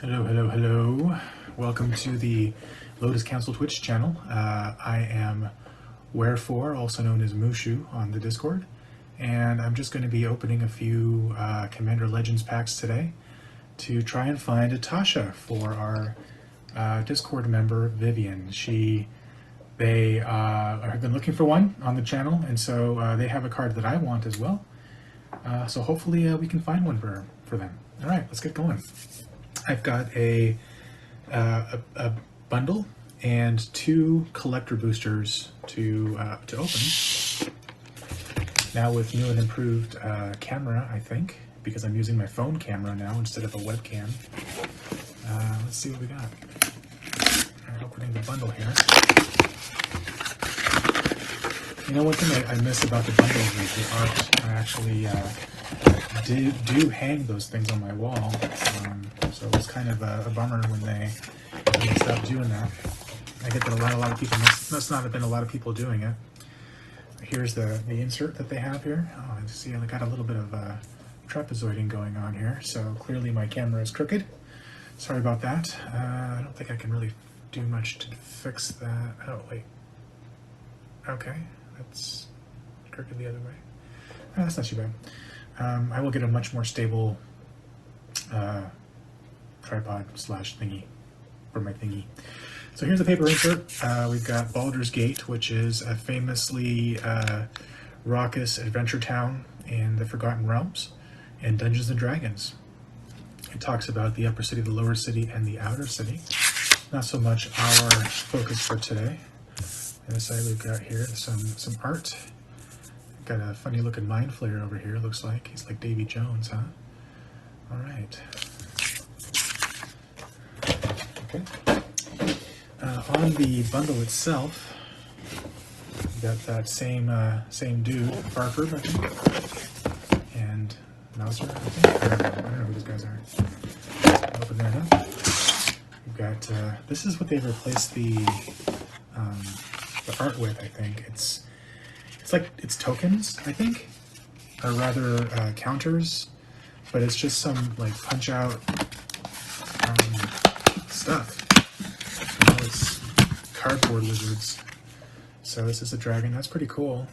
Hello. Welcome to the Lotus Council Twitch channel. I am Wherefore, also known as Mushu on the Discord, and I'm just going to be opening a few Commander Legends packs today to try and find a Tasha for our Discord member Vivian. They have been looking for one on the channel, and so they have a card that I want as well. So hopefully we can find one for them. All right, let's get going. I've got a bundle and two collector boosters to open. Now with new and improved camera, I think, because I'm using my phone camera now instead of a webcam. Let's see what we got. I'm opening the bundle here. You know, one thing I miss about the bundles is the art. I actually do hang those things on my wall, so it was kind of a bummer when they stopped doing that. I get that a lot of people must not have been a lot of people doing it. Here's the insert that they have here. Oh, I see I got a little bit of trapezoiding going on here, so clearly my camera is crooked. Sorry about that. I don't think I can really do much to fix that. Oh, wait. Okay, that's crooked the other way. Oh, that's not too bad. I will get a much more stable tripod slash thingy for my thingy. So here's the paper insert. We've got Baldur's Gate, which is a famously raucous adventure town in the Forgotten Realms and Dungeons and Dragons. It talks about the upper city, the lower city, and the outer city. Not so much our focus for today. On the side we've got here some art. Got a funny looking mind flayer over here, looks like. He's like Davy Jones, huh? Alright. Okay. On the bundle itself, we got that same dude, Barford, I think. And Mouser, I think. I don't know who these guys are. Open that up. We've got, this is what they've replaced the art with, I think. It's tokens, I think, or rather counters, but it's just some like punch out stuff. It's cardboard lizards. So this is a dragon. That's pretty cool.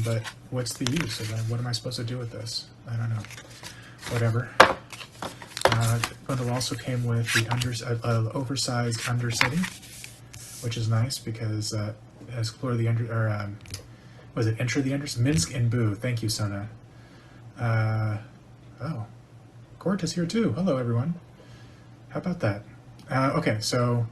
But what's the use of that? What am I supposed to do with this? I don't know. Whatever. The bundle also came with the oversized Undercity, which is nice because explore the was it Enter the Undercity? Minsk and Boo. Thank you, Sona. Oh. Court is here too. Hello, everyone. How about that? Okay, so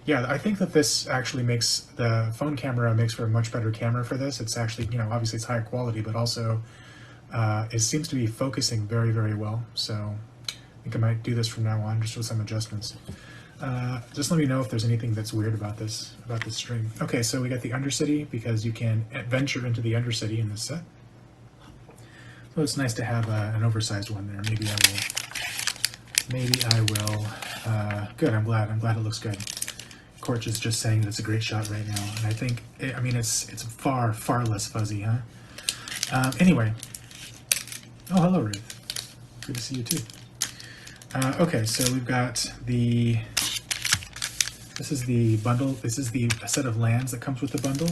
yeah, I think that this actually makes the phone camera makes for a much better camera for this. It's actually, you know, obviously it's higher quality, but also it seems to be focusing very, very well. So I think I might do this from now on, just with some adjustments. Just let me know if there's anything that's weird about this stream. Okay, so we got the Undercity because you can venture into the Undercity in this set. So it's nice to have an oversized one there. Maybe I will. Good. I'm glad it looks good. Court is just saying that it's a great shot right now, and I think it's far less fuzzy, huh? Anyway. Oh, hello, Ruth. Good to see you too. Okay, so we've got this is the bundle. This is the set of lands that comes with the bundle,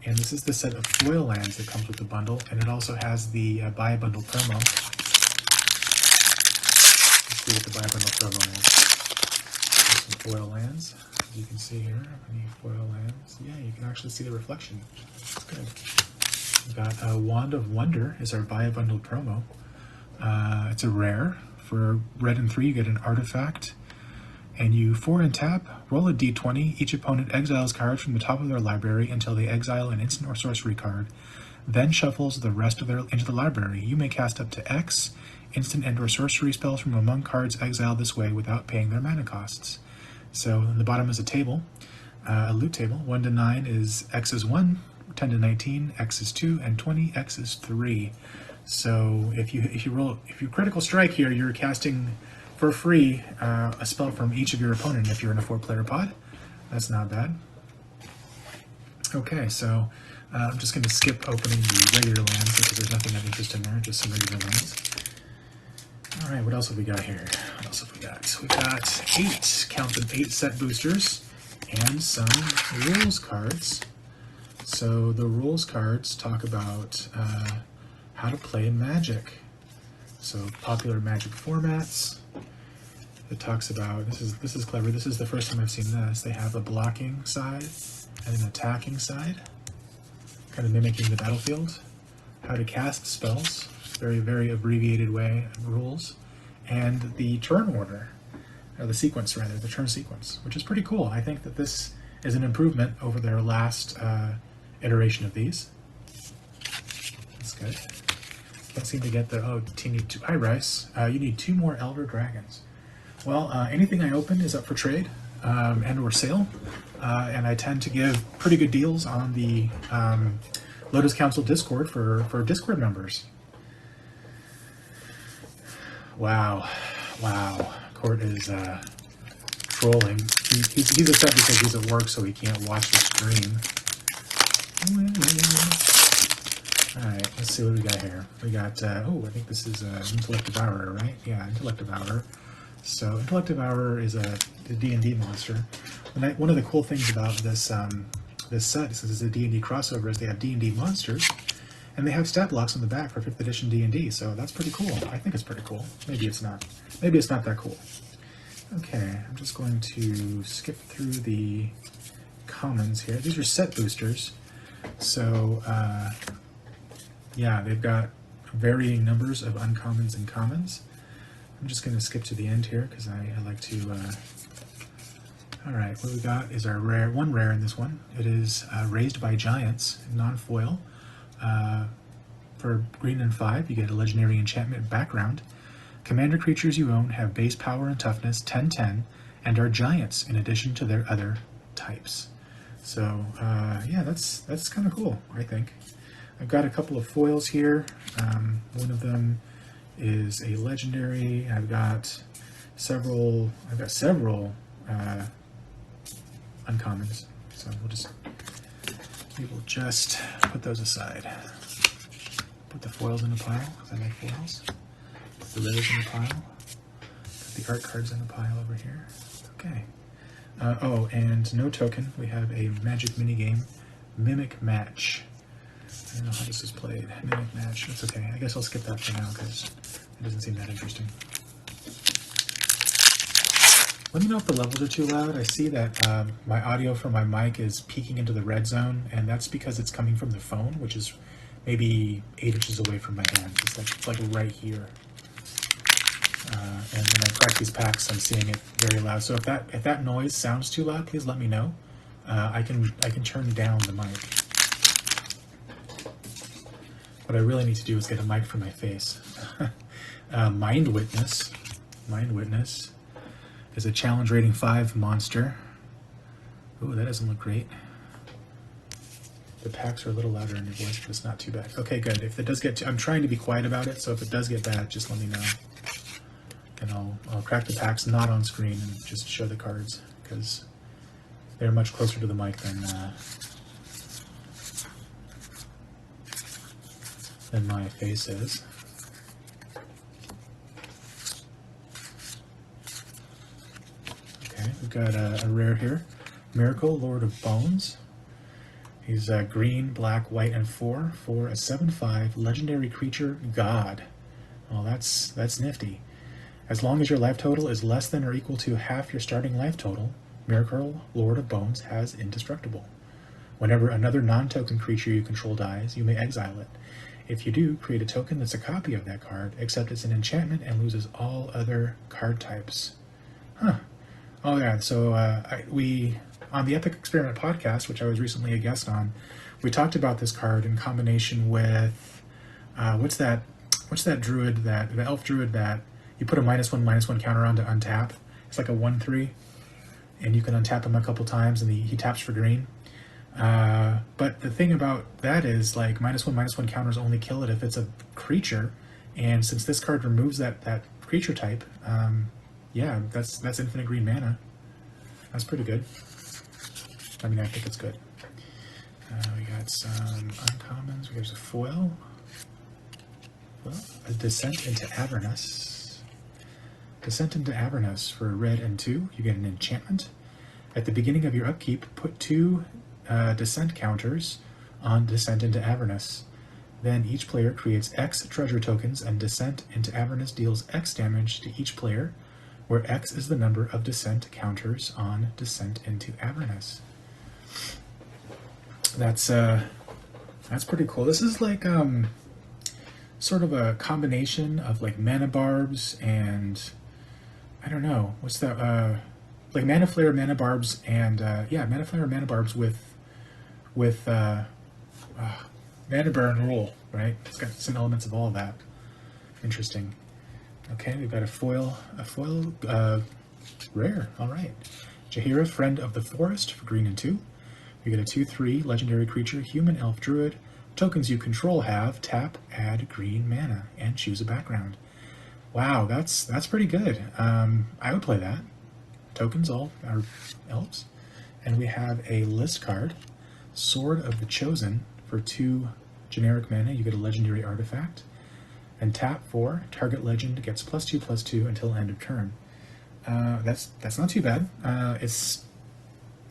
and this is the set of foil lands that comes with the bundle, and it also has the buy bundle promo. Let's see what the buy bundle promo is. Some foil lands, as you can see here. Any foil lands? Yeah, you can actually see the reflection. That's good. We've got Wand of Wonder is our buy bundle promo. It's a rare. For red and 3, you get an artifact, and you 4 and tap, roll a d20. Each opponent exiles cards from the top of their library until they exile an instant or sorcery card, then shuffles the rest of their into the library. You may cast up to X instant and or sorcery spells from among cards exiled this way without paying their mana costs. So on the bottom is a table, a loot table. 1 to 9 is X is 1, 10 to 19 X is 2, and 20 X is 3. So if you critical strike here, you're casting for free a spell from each of your opponent if you're in a 4-player pod. That's not bad. Okay, so I'm just going to skip opening the regular lands because there's nothing of interest in there, just some regular lands. All right, what else have we got here? What else have we got? We got 8, count them, 8 set boosters and some rules cards. So the rules cards talk about how to play Magic. So popular Magic formats. It talks about, this is clever, this is the first time I've seen this. They have a blocking side and an attacking side, kind of mimicking the battlefield. How to cast spells, very, very abbreviated way of rules. And the turn order, or the sequence rather, the turn sequence, which is pretty cool. I think that this is an improvement over their last iteration of these. That's good. Can't seem to get the, oh, you need 2, hi Rice, you need 2 more Elder Dragons. Well, anything I open is up for trade and or sale, and I tend to give pretty good deals on the Lotus Council Discord for Discord members. Wow, Court is trolling. He's upset because he's at work, so he can't watch the stream. Alright, let's see what we got here. We got, oh, I think this is Intellect Devourer, right? Yeah, Intellect Devourer. So Intellect Devourer is a D&D monster. And one of the cool things about this this set, since it's a D&D crossover, is they have D&D monsters, and they have stat blocks on the back for 5th edition D&D, so that's pretty cool. I think it's pretty cool. Maybe it's not. Maybe it's not that cool. Okay, I'm just going to skip through the commons here. These are set boosters, so yeah, they've got varying numbers of uncommons and commons. I'm just going to skip to the end here because I like to. Alright, what we got is our rare, one rare in this one. It is Raised by Giants, non-foil. For green and 5, you get a legendary enchantment background. Commander creatures you own have base power and toughness 10/10 and are giants in addition to their other types. So yeah, that's kind of cool, I think. I've got a couple of foils here. One of them is a legendary. I've got several uncommons. So we will just put those aside. Put the foils in a pile because I like foils. Put the rares in a pile. Put the art cards in a pile over here. Okay. Oh, and no token. We have a Magic minigame, Mimic Match. I don't know how this is played. Mimic Match. That's okay. I guess I'll skip that for now because it doesn't seem that interesting. Let me know if the levels are too loud. I see that my audio from my mic is peeking into the red zone, and that's because it's coming from the phone, which is maybe 8 inches away from my hand. It's like right here. And when I crack these packs, I'm seeing it very loud. So if that noise sounds too loud, please let me know. I can turn down the mic. What I really need to do is get a mic for my face. Mind Witness. Mind Witness is a challenge rating 5 monster. Ooh, that doesn't look great. The packs are a little louder in your voice, but it's not too bad. Okay, good. If it does get too, I'm trying to be quiet about it, so if it does get bad, just let me know. And I'll crack the packs not on screen and just show the cards, because they're much closer to the mic than my face is. Okay, we've got a rare here. Miracle, Lord of Bones. He's green, black, white, and 4 for a 7/5 legendary creature god. Well, that's nifty. As long as your life total is less than or equal to half your starting life total, Miracle, Lord of Bones has Indestructible. Whenever another non-token creature you control dies, you may exile it. If you do, create a token that's a copy of that card, except it's an enchantment and loses all other card types. Huh. Oh yeah, so we, on the Epic Experiment podcast, which I was recently a guest on, we talked about this card in combination with, what's that druid, the elf druid that you put a -1/-1 counter on to untap. It's like a 1/3, and you can untap him a couple times, and he taps for green. But the thing about that is, like, -1/-1 counters only kill it if it's a creature, and since this card removes that creature type, yeah, that's infinite green mana. That's pretty good. I mean, I think it's good. We got some uncommons. There's a foil. Well, a Descent into Avernus. Descent into Avernus. For red and 2, you get an enchantment. At the beginning of your upkeep, put 2 descent counters on Descent into Avernus. Then each player creates X treasure tokens, and Descent into Avernus deals X damage to each player, where X is the number of descent counters on Descent into Avernus. That's pretty cool. This is like sort of a combination of like mana barbs and I don't know what's that like mana flare, mana barbs, and yeah, mana flare, mana barbs with mana burn rule, right? It's got some elements of all of that. Interesting. Okay, we've got a foil rare. All right, Jaheira, Friend of the Forest, for green and 2. You get a 2/3 legendary creature, human, elf, druid. Tokens you control have tap, add green mana, and choose a background. Wow, that's pretty good. I would play that. Tokens all are elves, and we have a list card, Sword of the Chosen, for 2 generic mana. You get a legendary artifact, and tap 4. Target legend gets +2/+2 until end of turn. That's not too bad. It's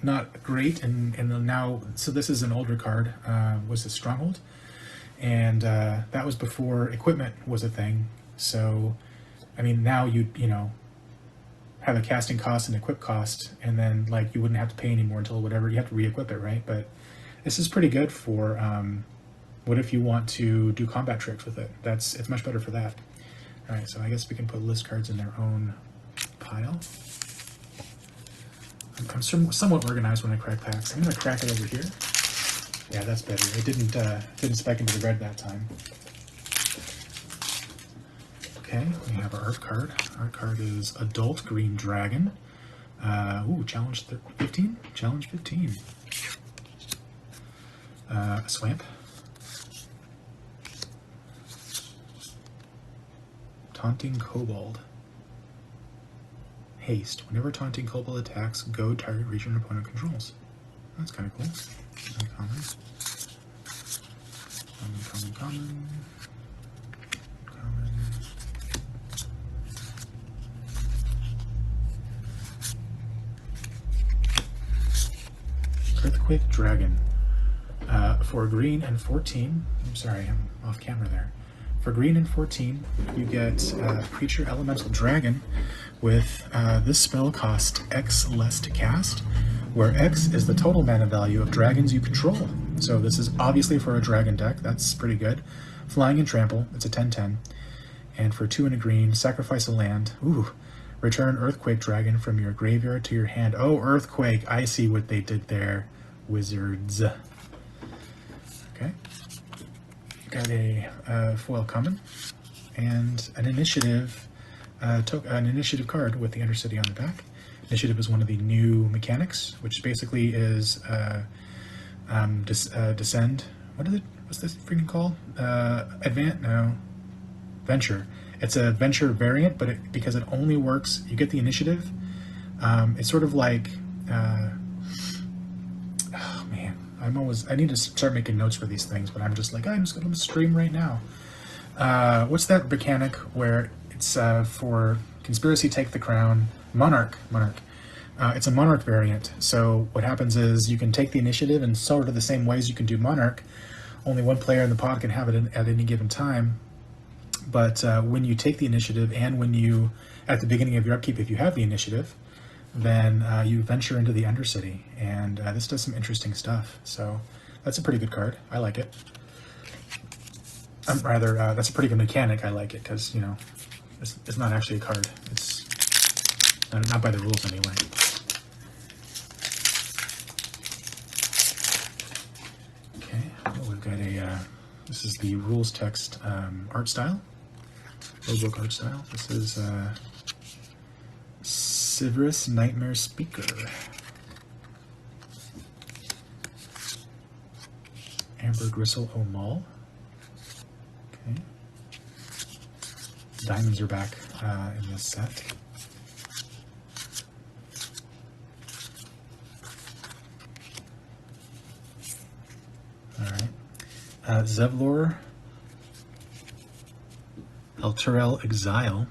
not great, and now, so this is an older card, was a Stronghold, and that was before equipment was a thing. So, I mean, now you know, have a casting cost and equip cost, and then like you wouldn't have to pay anymore until whatever, you have to re-equip it, right? But this is pretty good for what if you want to do combat tricks with it. It's much better for that. All right, so I guess we can put list cards in their own pile. I'm somewhat organized when I crack packs. I'm gonna crack it over here. Yeah, that's better. It didn't spec into the red that time. Okay, we have our art card. Our card is Adult Green Dragon. Ooh, challenge 15? Challenge 15. A Swamp. Taunting Kobold. Haste. Whenever Taunting Kobold attacks, go target region opponent controls. That's kind of cool. Uncommon. Common. Earthquake Dragon. For green and 14, I'm sorry, I'm off camera there. For green and 14, you get Creature Elemental Dragon with this spell cost X less to cast, where X is the total mana value of dragons you control. So this is obviously for a dragon deck. That's pretty good. Flying and Trample, it's a 10/10. And for 2 and a green, sacrifice a land. Ooh, return Earthquake Dragon from your graveyard to your hand. Oh, Earthquake, I see what they did there, wizards. Okay. Got a foil common and an initiative card with the Undercity on the back. Initiative is one of the new mechanics, which basically is descend. What's this freaking called? Venture. It's a venture variant, but because it only works, you get the initiative. It's sort of like, oh man, I need to start making notes for these things, but I'm just like, I'm just going to stream right now. What's that mechanic where it's for Conspiracy, Take the Crown, Monarch. It's a Monarch variant. So what happens is you can take the initiative in sort of the same ways you can do Monarch. Only one player in the pod can have it at any given time. But when you take the initiative, and when you, at the beginning of your upkeep, if you have the initiative, then you venture into the Undercity, and this does some interesting stuff. So that's a pretty good card. I like it. That's a pretty good mechanic. I like it because, you know, it's not actually a card. It's not by the rules anyway. Okay, well, we've got this is the rules text art style. Rulebook art style. This is Sivirus Nightmare Speaker. Amber Gristle O'Mall. Okay. Diamonds are back in this set. Alright. Zeblor Elturel Exile.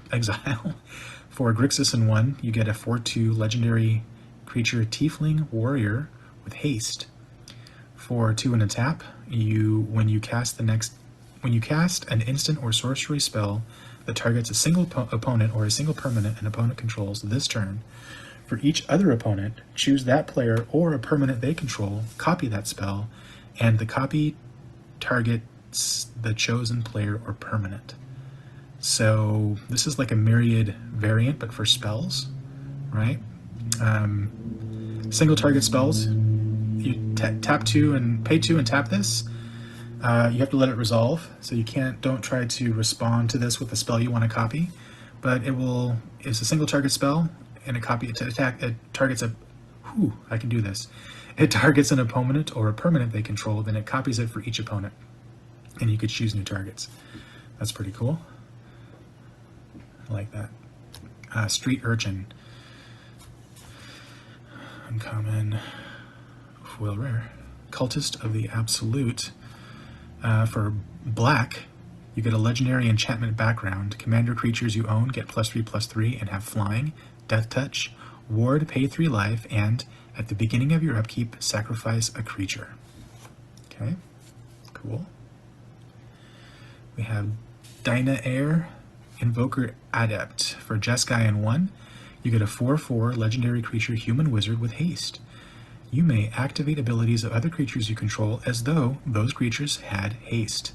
For Grixis in 1, you get a 4/2 legendary creature Tiefling Warrior with haste. For 2 and a tap, when you cast an instant or sorcery spell that targets a single opponent or a single permanent an opponent controls this turn, for each other opponent, choose that player or a permanent they control, copy that spell, and the copy targets the chosen player or permanent. So this is like a Myriad variant, but for spells, right? Single target spells. You tap 2 and pay 2 and tap this. You have to let it resolve, so don't try to respond to this with a spell you want to copy. But it's a single target spell, and it targets I can do this. It targets an opponent or a permanent they control, then it copies it for each opponent. And you could choose new targets. That's pretty cool. I like that. Street Urchin. Uncommon. Foil rare. Cultist of the Absolute. For black, you get a legendary enchantment background. Commander creatures you own get +3/+3 and have flying, death touch, ward, pay 3 life, and at the beginning of your upkeep, sacrifice a creature. Okay, cool. We have Diona Air, Invoker Adept. For Jeskai in 1, you get a 4/4 legendary creature human wizard with haste. You may activate abilities of other creatures you control as though those creatures had haste.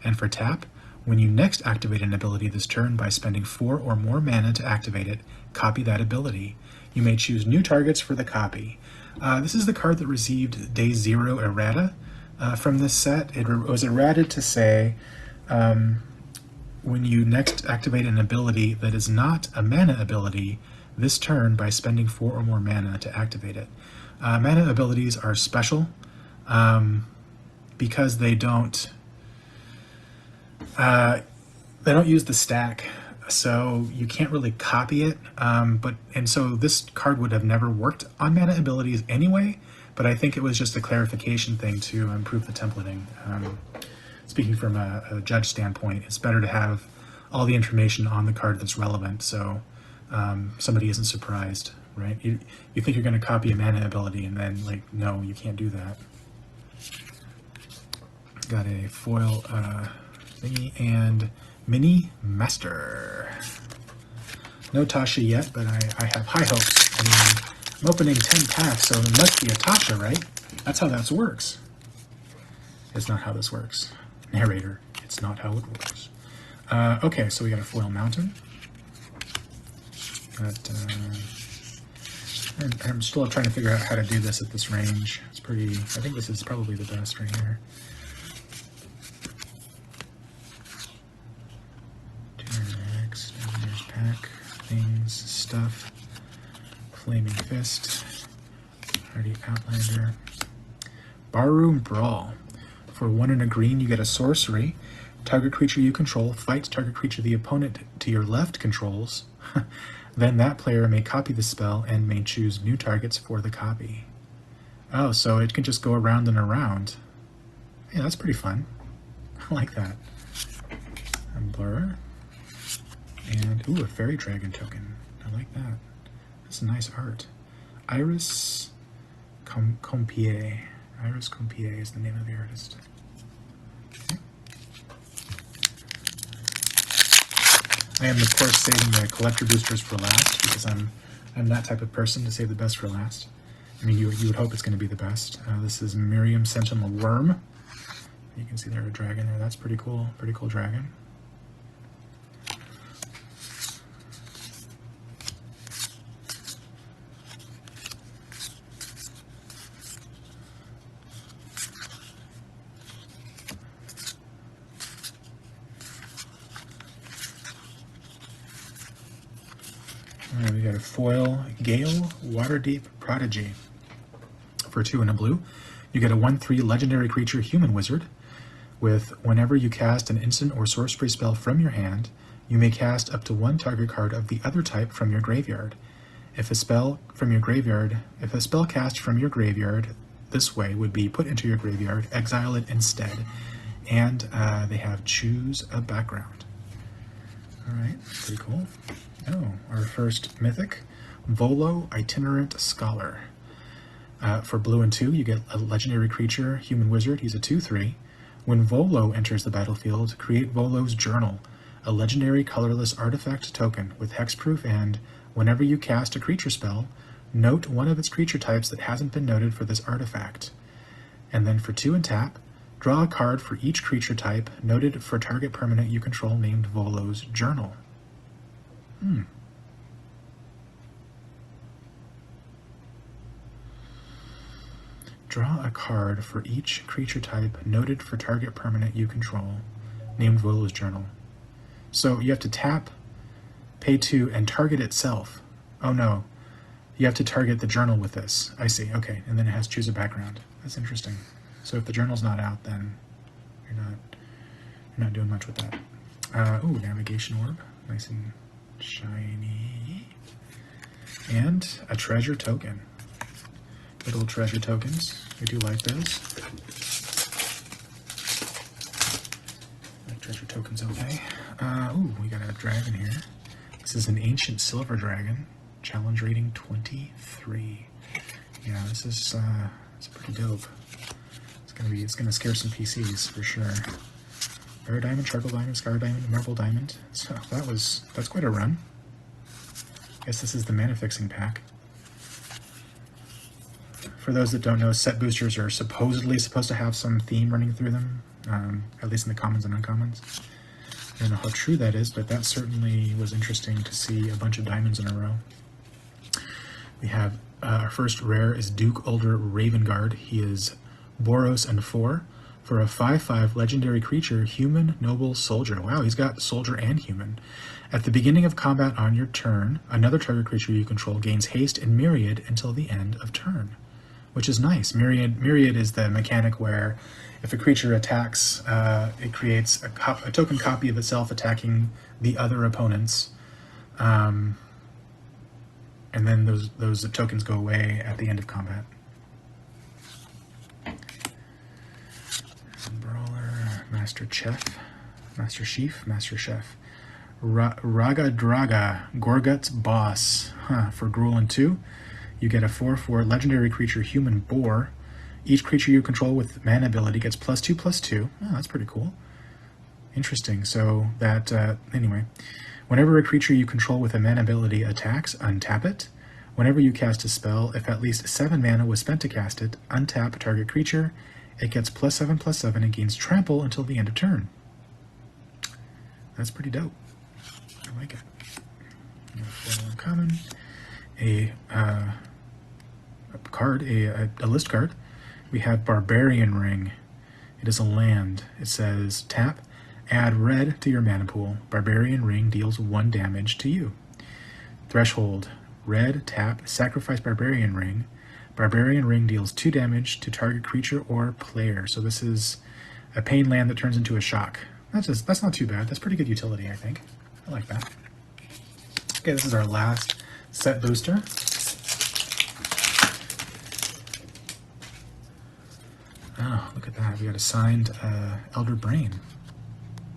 And for tap, when you next activate an ability this turn by spending 4 or more mana to activate it, copy that ability. You may choose new targets for the copy. This is the card that received Day 0 errata from this set. It was errated to say, when you next activate an ability that is not a mana ability this turn by spending 4 or more mana to activate it. Mana abilities are special because they don't use the stack, so you can't really copy it. And so this card would have never worked on mana abilities anyway. But I think it was just a clarification thing to improve the templating. Speaking from a judge standpoint, it's better to have all the information on the card that's relevant, so somebody isn't surprised. Right? You think you're going to copy a mana ability, and then, like, no, you can't do that. Got a foil thingy and mini master. No Tasha yet, but I have high hopes. I mean, I'm opening 10 packs, so it must be a Tasha, right? That's how that works. It's not how this works. Narrator, it's not how it works. Okay, so we got a foil mountain. I'm still trying to figure out how to do this at this range. It's pretty, I think this is probably the best right here. Next, there's pack, things, stuff, Flaming Fist, Hardy Outlander, Barroom Brawl. For 1 and a green, you get a sorcery. Target creature you control fights target creature the opponent to your left controls. Then that player may copy the spell and may choose new targets for the copy. Oh, so it can just go around and around. Yeah, that's pretty fun. I like that. A blur. And, ooh, a fairy dragon token. I like that. That's nice art. Iris Compier. Iris Compier is the name of the artist. Okay. I am, of course, saving the collector boosters for last because I'm that type of person to save the best for last. I mean, you would hope it's going to be the best. This is Miriam Sentinel Worm. You can see there a dragon there. That's pretty cool. Pretty cool dragon. We got a foil Gale Waterdeep Prodigy. For 2 and a blue, you get a 1/3 legendary creature human wizard with whenever you cast an instant or sorcery spell from your hand, you may cast up to 1 target card of the other type from your graveyard. If a spell cast from your graveyard this way would be put into your graveyard, exile it instead. And they have choose a background. Alright, pretty cool. Oh, our first mythic, Volo Itinerant Scholar. For blue and 2, you get a legendary creature, human wizard. He's a 2/3. When Volo enters the battlefield, create Volos Journal, a legendary colorless artifact token with hexproof, and whenever you cast a creature spell, note one of its creature types that hasn't been noted for this artifact. And then for 2 and tap, draw a card for each creature type noted for target permanent you control named Volos Journal. Draw a card for each creature type noted for target permanent you control named Volos Journal. So you have to tap, pay 2, and target itself. Oh no, you have to target the journal with this. I see, okay, and then it has choose a background. That's interesting. So if the journal's not out, then you're not doing much with that. Ooh, navigation orb, nice and shiny. And a treasure token. Little treasure tokens. We do like those. Like treasure tokens, okay. Ooh, we got a dragon here. This is an ancient silver dragon. Challenge rating 23. Yeah, this is it's pretty dope. It's gonna scare some PCs for sure. Rare diamond, charcoal diamond, scar diamond, marble diamond. So that's quite a run. I guess this is the mana fixing pack. For those that don't know, set boosters are supposedly supposed to have some theme running through them, at least in the commons and uncommons. I don't know how true that is, but that certainly was interesting to see a bunch of diamonds in a row. We have our first rare is Duke Ulder Ravenguard. He is Boros and 4 for a 5/5 legendary creature, human, noble, soldier. Wow, he's got soldier and human. At the beginning of combat on your turn, another target creature you control gains haste and myriad until the end of turn, which is nice. Myriad is the mechanic where if a creature attacks, it creates a token copy of itself attacking the other opponents, and then those tokens go away at the end of combat. Brawler, Master Chef, Master Chief, Master Chef. Raga Draga, Gorgut's Boss. For Gruul and 2, you get a 4/4 legendary creature, human boar. Each creature you control with mana ability gets +2/+2. Oh, that's pretty cool. Interesting. So that, anyway. Whenever a creature you control with a mana ability attacks, untap it. Whenever you cast a spell, if at least 7 mana was spent to cast it, untap target creature. It gets +7/+7 and gains trample until the end of turn. That's pretty dope. I like it. Uncommon. A list card. We have Barbarian Ring. It is a land. It says tap, add red to your mana pool. Barbarian Ring deals 1 damage to you. Threshold. Red, tap, sacrifice Barbarian Ring. Barbarian Ring deals 2 damage to target creature or player. So this is a pain land that turns into a shock. That's not too bad. That's pretty good utility, I think. I like that. Okay, this is our last set booster. Oh, look at that. We got a signed Elder Brain.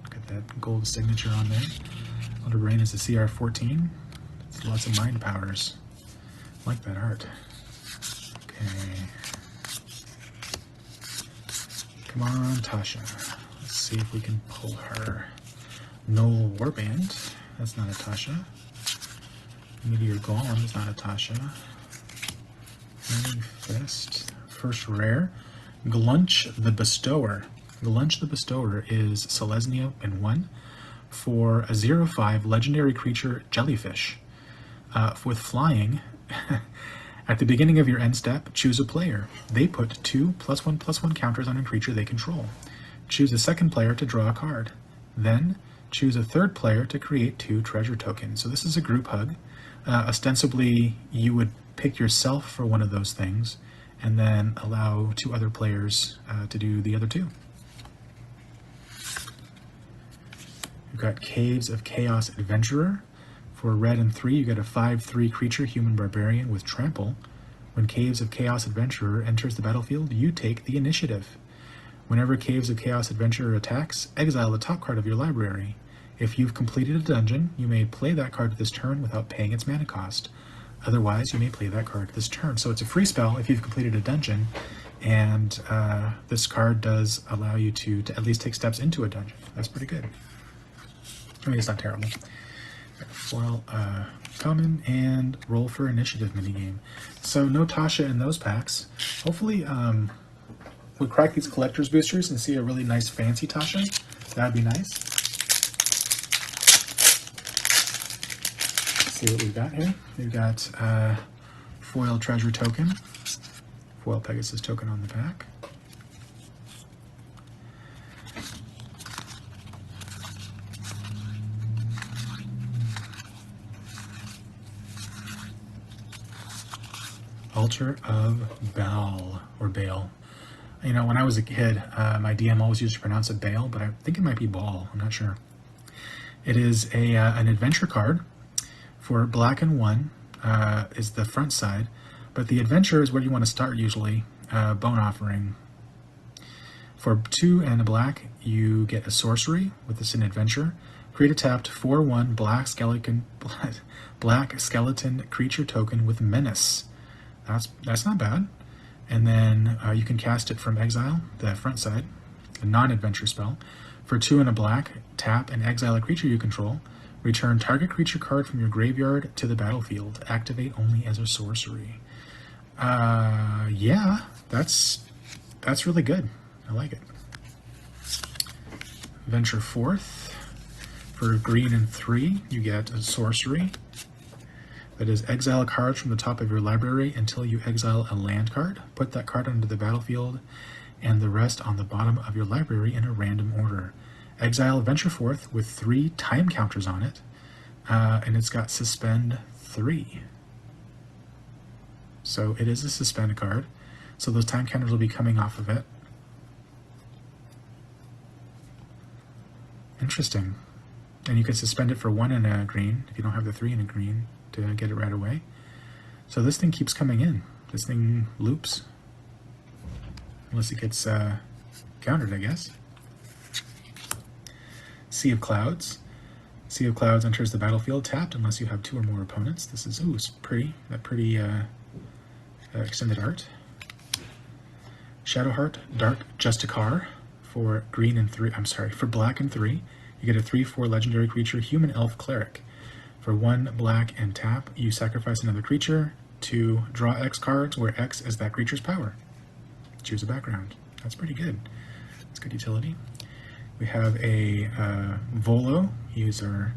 Look at that gold signature on there. Elder Brain is a CR14. It's lots of mind powers. I like that art. Okay. Come on, Tasha. Let's see if we can pull her. Null Warband. That's not a Tasha. Meteor Golem is not a Tasha. Burning Fist. First rare. Glunch the Bestower. Glunch the Bestower is Selesnya and 1 for a 0/5 legendary creature, Jellyfish. With flying, at the beginning of your end step, choose a player. They put 2 +1/+1 counters on a creature they control. Choose a second player to draw a card. Then choose a third player to create 2 treasure tokens. So this is a group hug. Ostensibly, you would pick yourself for one of those things, and then allow 2 other players to do the other 2. We've got Caves of Chaos Adventurer. For red and 3, you get a 5/3 creature, human barbarian with trample. When Caves of Chaos Adventurer enters the battlefield, you take the initiative. Whenever Caves of Chaos Adventurer attacks, exile the top card of your library. If you've completed a dungeon, you may play that card this turn without paying its mana cost. Otherwise, you may play that card this turn. So it's a free spell if you've completed a dungeon, and this card does allow you to at least take steps into a dungeon. That's pretty good. I mean, it's not terrible. Foil common and roll for initiative minigame. So no Tasha in those packs. Hopefully we crack these collector's boosters and see a really nice fancy Tasha. That'd be nice. Let's see what we've got here. We've got foil treasure token, foil Pegasus token on the back. Altar of Baal, or Baal. You know, when I was a kid, my DM always used to pronounce it Baal, but I think it might be Baal. I'm not sure. It is an adventure card for black and 1 is the front side, but the adventure is where you want to start usually. Bone Offering. For 2 and a black, you get a sorcery with this in adventure. Create a tapped 4/1 black skeleton creature token with menace. That's not bad. And then you can cast it from exile, the front side, a non-adventure spell. For 2 and a black, tap and exile a creature you control. Return target creature card from your graveyard to the battlefield. Activate only as a sorcery. Yeah, that's really good. I like it. Venture Forth. For green and 3, you get a sorcery. That is, exile a card from the top of your library until you exile a land card. Put that card onto the battlefield and the rest on the bottom of your library in a random order. Exile Venture Forth with 3 time counters on it, and it's got Suspend 3. So it is a suspend card, so those time counters will be coming off of it. Interesting. And you can suspend it for 1 in a green, if you don't have the 3 in a green, to get it right away. So this thing keeps coming in. This thing loops. Unless it gets countered, I guess. Sea of Clouds. Sea of Clouds enters the battlefield tapped unless you have 2 or more opponents. This is, ooh, it's pretty. That pretty extended art. Shadowheart Dark Justicar for green and 3. I'm sorry, for black and 3. You get a 3/4 legendary creature, Human Elf Cleric. For 1 black and tap, you sacrifice another creature to draw X cards, where X is that creature's power. Choose a background. That's pretty good. That's good utility. We have a Volo. He's a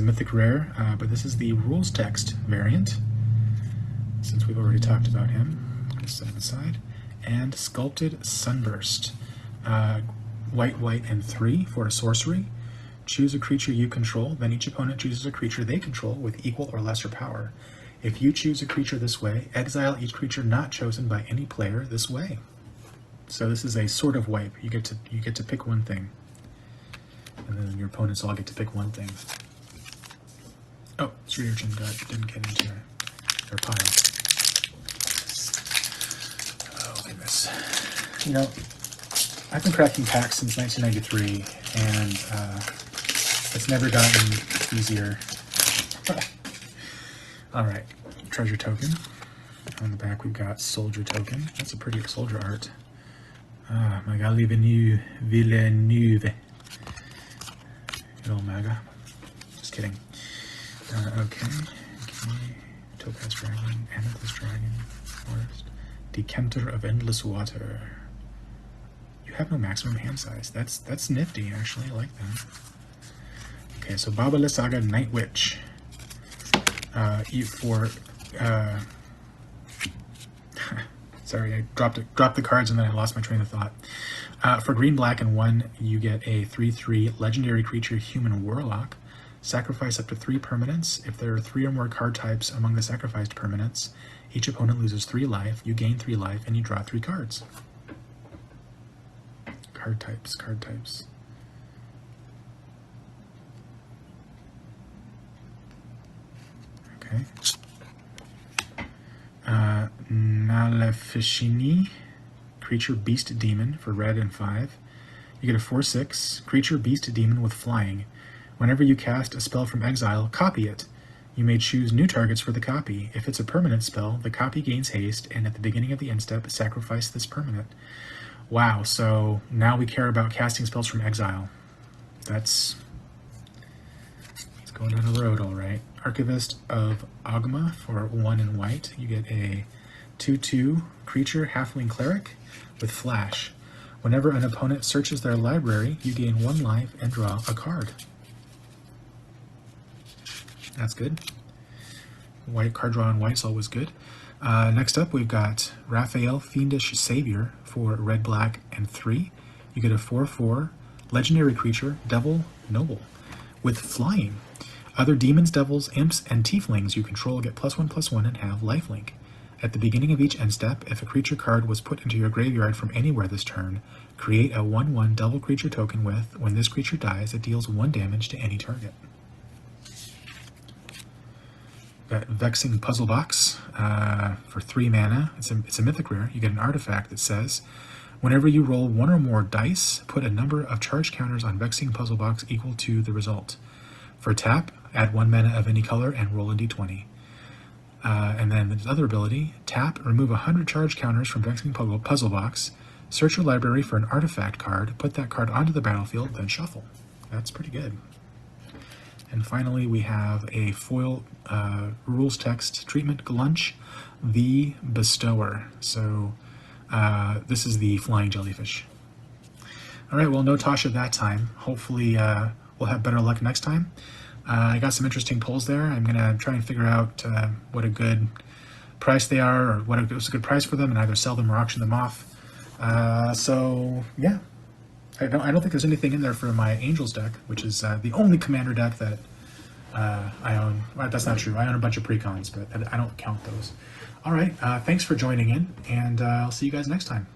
Mythic Rare, but this is the rules text variant, since we've already talked about him. I'm going to set him aside. And Sculpted Sunburst. White, and 3 for a sorcery. Choose a creature you control, then each opponent chooses a creature they control with equal or lesser power. If you choose a creature this way, exile each creature not chosen by any player this way. So this is a sort of wipe. You get to pick one thing, and then your opponents all get to pick one thing. Oh, Street Urchin didn't get into their pile. Oh goodness. You know, I've been cracking packs since 1993, and it's never gotten easier. Alright, treasure token. On the back we've got soldier token. That's a pretty soldier art. Magali Villeneuve. Good old Maga. Just kidding. Okay. Topaz Dragon, Amethyst Dragon, Forest. Decanter of Endless Water. You have no maximum hand size. That's nifty, actually. I like that. Okay, so Baba Lysaga Night Witch. Sorry, I dropped the cards and then I lost my train of thought. For green, black, and 1, you get a 3/3 legendary creature, Human Warlock. Sacrifice up to 3 permanents. If there are 3 or more card types among the sacrificed permanents, each opponent loses 3 life, you gain 3 life, and you draw 3 cards. Card types. Okay. Nalefishini, creature beast demon for red and 5. You get a 4/6 creature beast demon with flying. Whenever you cast a spell from exile, copy it. You may choose new targets for the copy. If it's a permanent spell, the copy gains haste, and at the beginning of the end step, sacrifice this permanent. Wow, so now we care about casting spells from exile. It's going down a road, all right. Archivist of Ogma for 1 in white. You get a 2/2 creature halfling cleric with flash. Whenever an opponent searches their library, you gain 1 life and draw a card. That's good. White card draw on white's always good. Next up, we've got Raphael, Fiendish Savior for red, black, and 3. You get a 4/4 legendary creature, Devil Noble, with flying. Other demons, devils, imps, and tieflings you control get +1/+1 and have lifelink. At the beginning of each end step, if a creature card was put into your graveyard from anywhere this turn, create a 1/1 devil creature token with, when this creature dies, it deals 1 damage to any target. Got Vexing Puzzle Box for 3 mana. It's a mythic rare. You get an artifact that says, whenever you roll 1 or more dice, put a number of charge counters on Vexing Puzzle Box equal to the result. For tap, add 1 mana of any color and roll a d20. And then this other ability, tap, remove 100 charge counters from Vexing Puzzle Box, search your library for an artifact card, put that card onto the battlefield, then shuffle. That's pretty good. And finally, we have a foil rules text treatment glunch, the Bestower. So this is the flying jellyfish. All right, well, no Tasha that time. Hopefully we'll have better luck next time. I got some interesting pulls there. I'm going to try and figure out what a good price they are, or what was a good price for them, and either sell them or auction them off. So, yeah. I don't think there's anything in there for my Angels deck, which is the only commander deck that I own. Well, that's not true. I own a bunch of precons, but I don't count those. All right, thanks for joining in, and I'll see you guys next time.